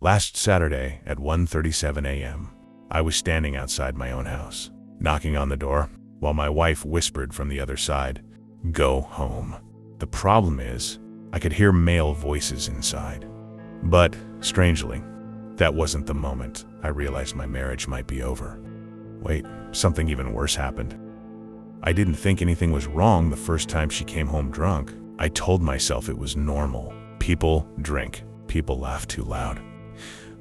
Last Saturday at 1:37 a.m., I was standing outside my own house, knocking on the door, while my wife whispered from the other side, "Go home." The problem is, I could hear male voices inside. But, strangely, that wasn't the moment I realized my marriage might be over. Wait, something even worse happened. I didn't think anything was wrong the first time she came home drunk. I told myself it was normal. People drink. People laugh too loud.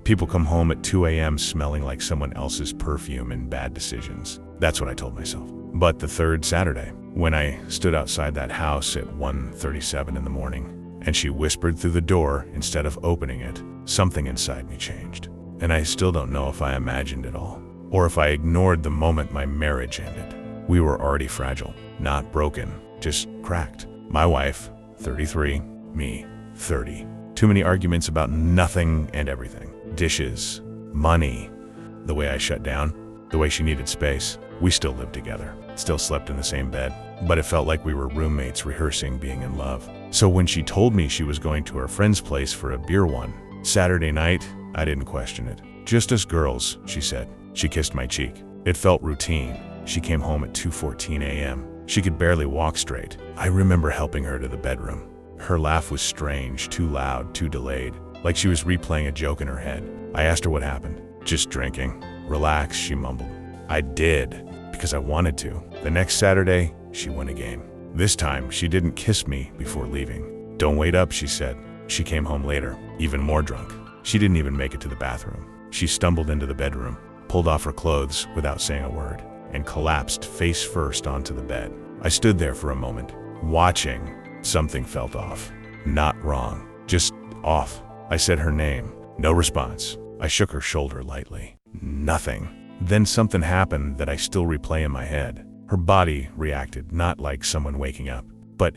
People come home at 2 a.m. smelling like someone else's perfume and bad decisions. That's what I told myself. But the third Saturday, when I stood outside that house at 1:37 in the morning, and she whispered through the door instead of opening it, something inside me changed. And I still don't know if I imagined it all, or if I ignored the moment my marriage ended. We were already fragile, not broken, just cracked. My wife, 33, me, 30. Too many arguments about nothing and everything. Dishes, money, the way I shut down, the way she needed space. We still lived together, still slept in the same bed, but it felt like we were roommates rehearsing being in love. So when she told me she was going to her friend's place for a beer one Saturday night, I didn't question it. "Just us girls," she said. She kissed my cheek. It felt routine. She came home at 2:14 a.m. She could barely walk straight. I remember helping her to the bedroom. Her laugh was strange, too loud, too delayed, like she was replaying a joke in her head. I asked her what happened. "Just drinking." "Relax," she mumbled. I did, because I wanted to. The next Saturday, she went again. This time, she didn't kiss me before leaving. "Don't wait up," she said. She came home later, even more drunk. She didn't even make it to the bathroom. She stumbled into the bedroom, pulled off her clothes without saying a word, and collapsed face first onto the bed. I stood there for a moment, watching. Something felt off. Not wrong, just off. I said her name. No response. I shook her shoulder lightly. Nothing. Then something happened that I still replay in my head. Her body reacted, not like someone waking up, but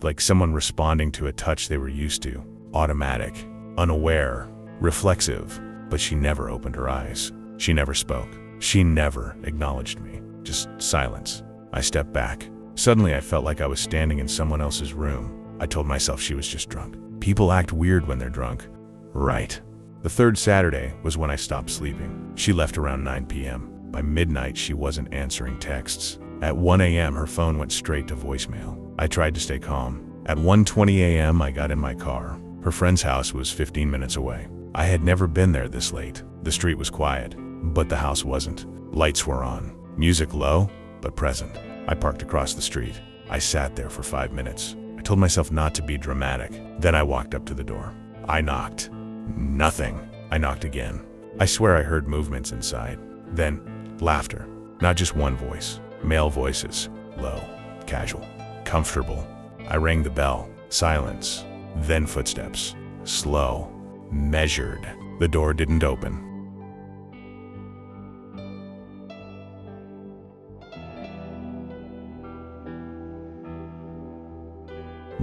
like someone responding to a touch they were used to. Automatic, unaware, reflexive, but she never opened her eyes. She never spoke. She never acknowledged me. Just silence. I stepped back. Suddenly I felt like I was standing in someone else's room. I told myself she was just drunk. People act weird when they're drunk. Right. The third Saturday was when I stopped sleeping. She left around 9 p.m. By midnight, she wasn't answering texts. At 1 a.m., her phone went straight to voicemail. I tried to stay calm. At 1:20 a.m., I got in my car. Her friend's house was 15 minutes away. I had never been there this late. The street was quiet, but the house wasn't. Lights were on. Music low, but present. I parked across the street. I sat there for 5 minutes. I told myself not to be dramatic. Then I walked up to the door. I knocked. Nothing. I knocked again. I swear I heard movements inside. Then, laughter. Not just one voice. Male voices. Low. Casual. Comfortable. I rang the bell. Silence. Then footsteps. Slow. Measured. The door didn't open.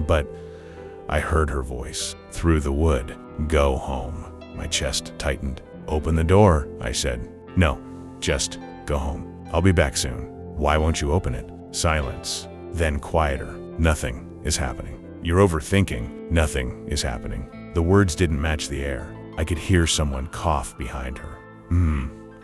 But I heard her voice through the wood. "Go home." My chest tightened. "Open the door," I said. "No, just go home. I'll be back soon." "Why won't you open it?" Silence. Then quieter. "Nothing is happening." "You're overthinking." "Nothing is happening." The words didn't match the air. I could hear someone cough behind her.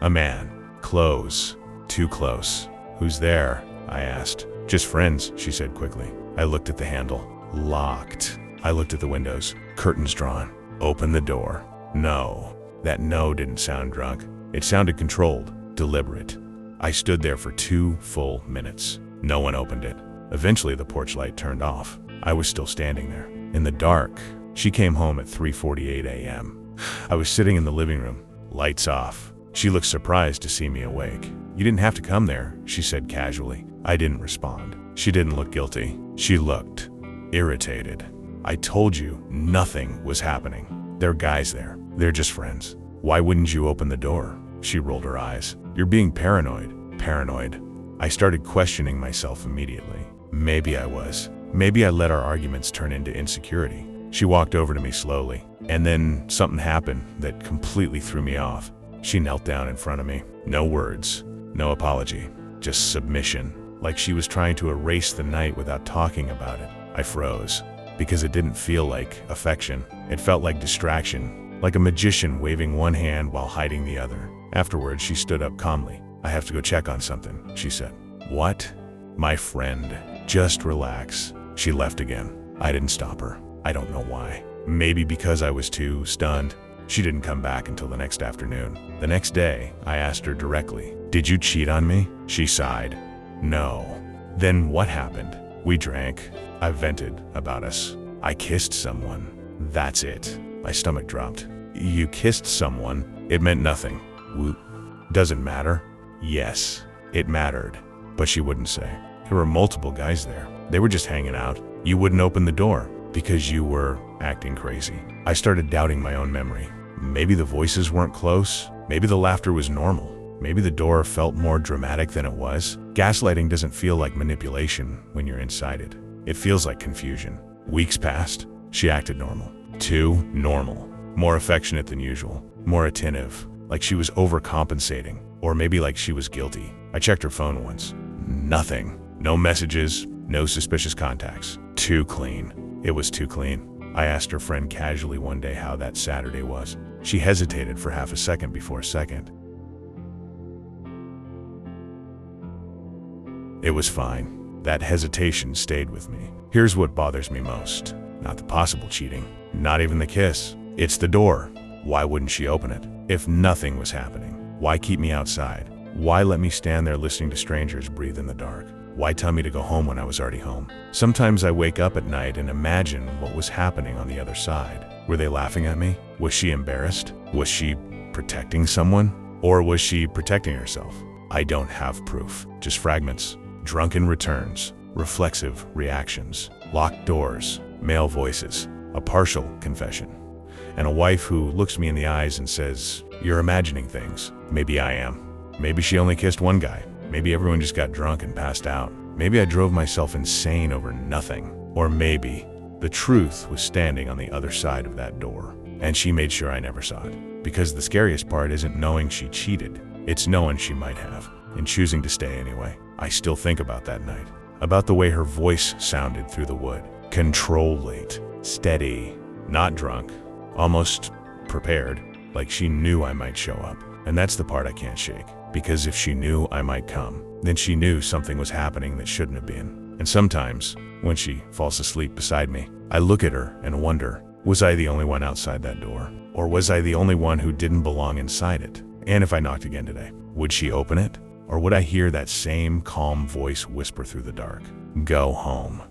A man. Close. Too close. "Who's there?" I asked. "Just friends," she said quickly. I looked at the handle. Locked. I looked at the windows. Curtains drawn. "Open the door." No. That no didn't sound drunk. It sounded controlled, deliberate. I stood there for 2 full minutes. No one opened it. Eventually the porch light turned off. I was still standing there. In the dark. She came home at 3:48 a.m. I was sitting in the living room. Lights off. She looked surprised to see me awake. "You didn't have to come there," she said casually. I didn't respond. She didn't look guilty. She looked irritated. "I told you nothing was happening. There are guys there. They're just friends. Why wouldn't you open the door?" She rolled her eyes. "You're being paranoid." Paranoid. I started questioning myself immediately. Maybe I was. Maybe I let our arguments turn into insecurity. She walked over to me slowly, and then something happened that completely threw me off. She knelt down in front of me. No words, no apology, just submission, like she was trying to erase the night without talking about it. I froze, because it didn't feel like affection. It felt like distraction, like a magician waving one hand while hiding the other. Afterwards, she stood up calmly. "I have to go check on something," she said. "What?" "My friend. Just relax." She left again. I didn't stop her. I don't know why. Maybe because I was too stunned. She didn't come back until the next afternoon. The next day, I asked her directly, "Did you cheat on me?" She sighed. "No." "Then what happened?" "We drank. I vented about us. I kissed someone. That's it." My stomach dropped. "You kissed someone? It meant nothing." "Does it matter?" "Yes, it mattered." But she wouldn't say. "There were multiple guys there. They were just hanging out. You wouldn't open the door because you were acting crazy." I started doubting my own memory. Maybe the voices weren't close. Maybe the laughter was normal. Maybe the door felt more dramatic than it was. Gaslighting doesn't feel like manipulation when you're inside it. It feels like confusion. Weeks passed. She acted normal. Too normal. More affectionate than usual. More attentive. Like she was overcompensating. Or maybe like she was guilty. I checked her phone once. Nothing. No messages. No suspicious contacts. Too clean. It was too clean. I asked her friend casually one day how that Saturday was. She hesitated for half a second before second. It was fine. That hesitation stayed with me. Here's what bothers me most. Not the possible cheating. Not even the kiss. It's the door. Why wouldn't she open it? If nothing was happening, why keep me outside? Why let me stand there listening to strangers breathe in the dark? Why tell me to go home when I was already home? Sometimes I wake up at night and imagine what was happening on the other side. Were they laughing at me? Was she embarrassed? Was she protecting someone? Or was she protecting herself? I don't have proof, just fragments. Drunken returns, reflexive reactions, locked doors, male voices, a partial confession, and a wife who looks me in the eyes and says, "You're imagining things." Maybe I am. Maybe she only kissed one guy. Maybe everyone just got drunk and passed out. Maybe I drove myself insane over nothing. Or maybe the truth was standing on the other side of that door, and she made sure I never saw it. Because the scariest part isn't knowing she cheated, it's knowing she might have, and choosing to stay anyway. I still think about that night, about the way her voice sounded through the wood. Controlled, steady, not drunk, almost prepared, like she knew I might show up. And that's the part I can't shake. Because if she knew I might come, then she knew something was happening that shouldn't have been. And sometimes, when she falls asleep beside me, I look at her and wonder, was I the only one outside that door? Or was I the only one who didn't belong inside it? And if I knocked again today, would she open it? Or would I hear that same calm voice whisper through the dark, "Go home"?